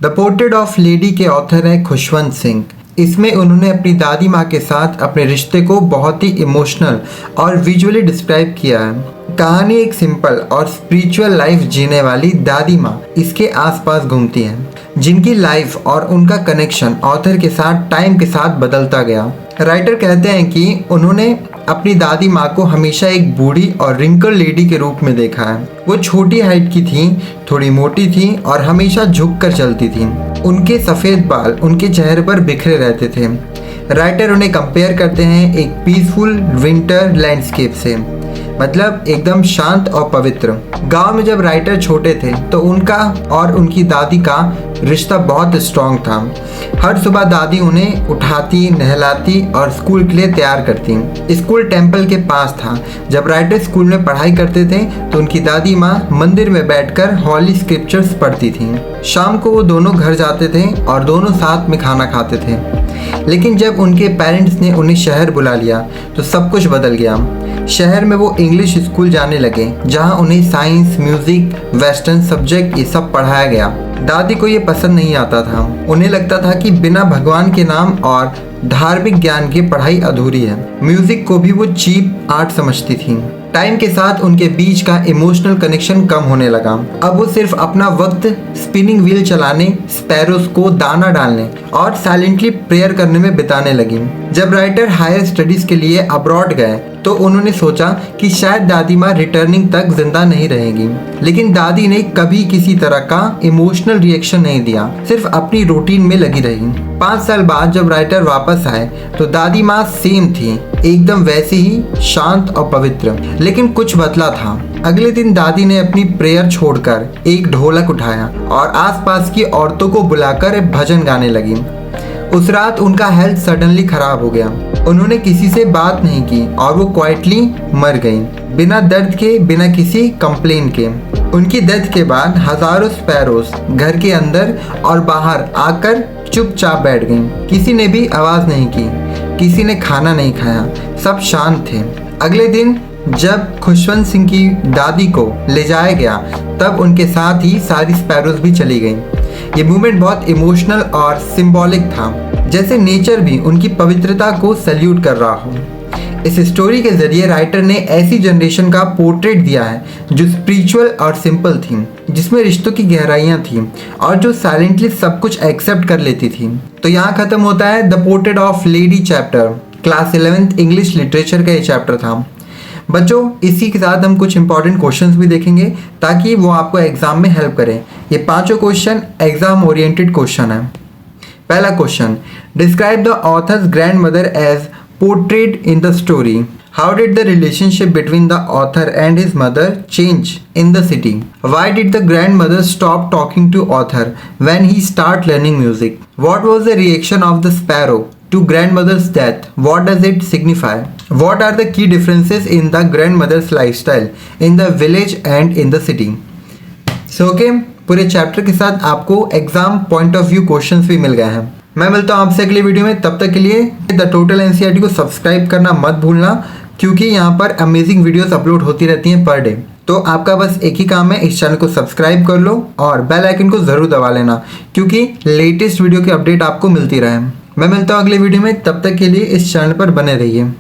The portrait of lady के author है खुशवंत सिंह। इसमें उन्होंने अपनी दादी माँ के साथ अपने रिश्ते को बहुत ही इमोशनल और विजुअली डिस्क्राइब किया है। कहानी एक सिंपल और स्पिरिचुअल लाइफ जीने वाली दादी माँ इसके आसपास घूमती हैं, जिनकी लाइफ और उनका कनेक्शन ऑथर के साथ टाइम के साथ बदलता गया। राइटर कहते हैं कि उन्होंने अपनी दादी माँ को हमेशा एक बूढ़ी और रिंकल लेडी के रूप में देखा है। वो छोटी हाइट की थी, थोड़ी मोटी थी और हमेशा झुक कर चलती थी। उनके सफ़ेद बाल उनके चेहरे पर बिखरे रहते थे। राइटर उन्हें कंपेयर करते हैं एक पीसफुल विंटर लैंडस्केप से, मतलब एकदम शांत और पवित्र। गांव में जब राइटर छोटे थे तो उनका और उनकी दादी का रिश्ता बहुत स्ट्रॉन्ग था। हर सुबह दादी उन्हें उठाती, नहलाती और स्कूल के लिए तैयार करती। स्कूल टेंपल के पास था। जब राइटर स्कूल में पढ़ाई करते थे तो उनकी दादी माँ मंदिर में बैठकर हॉली स्क्रिप्चर्स पढ़ती थी। शाम को वो दोनों घर जाते थे और दोनों साथ में खाना खाते थे। लेकिन जब उनके पेरेंट्स ने उन्हें शहर बुला लिया तो सब कुछ बदल गया। शहर में वो इंग्लिश स्कूल जाने लगे, जहाँ उन्हें साइंस, म्यूजिक, वेस्टर्न सब्जेक्ट ये सब पढ़ाया गया। दादी को ये पसंद नहीं आता था। उन्हें लगता था कि बिना भगवान के नाम और धार्मिक ज्ञान की पढ़ाई अधूरी है। म्यूजिक को भी वो चीप आर्ट समझती थी। टाइम के साथ उनके बीच का इमोशनल कनेक्शन कम होने लगा। अब वो सिर्फ अपना वक्त स्पिनिंग व्हील चलाने, स्पैरोस को दाना डालने और साइलेंटली प्रेयर करने में बिताने लगी। जब राइटर हायर स्टडीज के लिए अब्रॉड गए तो उन्होंने सोचा कि शायद दादी माँ रिटर्निंग तक जिंदा नहीं रहेगी। लेकिन दादी ने कभी किसी तरह का इमोशनल रिएक्शन नहीं दिया, सिर्फ अपनी रूटीन में लगी रही। 5 साल बाद जब राइटर वापस आए तो दादी माँ सेम थी, एकदम वैसी ही शांत और पवित्र। लेकिन कुछ बदला था। अगले दिन दादी ने अपनी प्रेयर छोड़कर एक ढोलक उठाया और आसपास की औरतों को बुलाकर भजन गाने लगी। उस रात उनका हेल्थ सडनली खराब हो गया। उन्होंने किसी से बात नहीं की और वो क्वाइटली मर गई, बिना दर्द के, बिना किसी कंप्लेन के। उनकी डेथ के बाद हजारों स्पैरोस घर के अंदर और बाहर आकर चुपचाप बैठ गईं। किसी ने भी आवाज़ नहीं की, किसी ने खाना नहीं खाया, सब शांत थे। अगले दिन जब खुशवंत सिंह की दादी को ले जाया गया तब उनके साथ ही सारी स्पैरोस भी चली गईं। ये मूवमेंट बहुत इमोशनल और सिंबॉलिक था, जैसे नेचर भी उनकी पवित्रता को सैल्यूट कर रहा हो। इस स्टोरी के जरिए राइटर ने ऐसी जनरेशन का पोर्ट्रेट दिया है जो स्पिरिचुअल और सिंपल थी, जिसमें रिश्तों की गहराइयाँ थी और जो साइलेंटली सब कुछ एक्सेप्ट कर लेती थी। तो यहाँ खत्म होता है the portrait of lady chapter. Class 11th English literature का ये चैप्टर था। बच्चों, इसी के साथ हम कुछ इंपॉर्टेंट क्वेश्चंस भी देखेंगे ताकि वो आपको एग्जाम में हेल्प करें। ये 5 क्वेश्चन एग्जाम ओरिएंटेड क्वेश्चन है। पहला question, describe the author's grandmother as portrait in the story. How did the relationship between the author and his mother change in the city? Why did the grandmother stop talking to author when he start learning music? What was the reaction of the sparrow to grandmother's death? What does it signify? What are the key differences in the grandmother's lifestyle in the village and in the city? So okay, पूरे chapter के साथ आपको exam point of view questions भी मिल गए हैं। मैं मिलता हूँ आपसे अगली वीडियो में। तब तक के लिए द टोटल एनसीईआरटी को सब्सक्राइब करना मत भूलना, क्योंकि यहाँ पर अमेजिंग वीडियोस अपलोड होती रहती हैं पर डे। तो आपका बस एक ही काम है, इस चैनल को सब्सक्राइब कर लो और बेल आइकन को ज़रूर दबा लेना, क्योंकि लेटेस्ट वीडियो की अपडेट आपको मिलती रहे। मैं मिलता हूँ अगले वीडियो में, तब तक के लिए इस चैनल पर बने रहिए।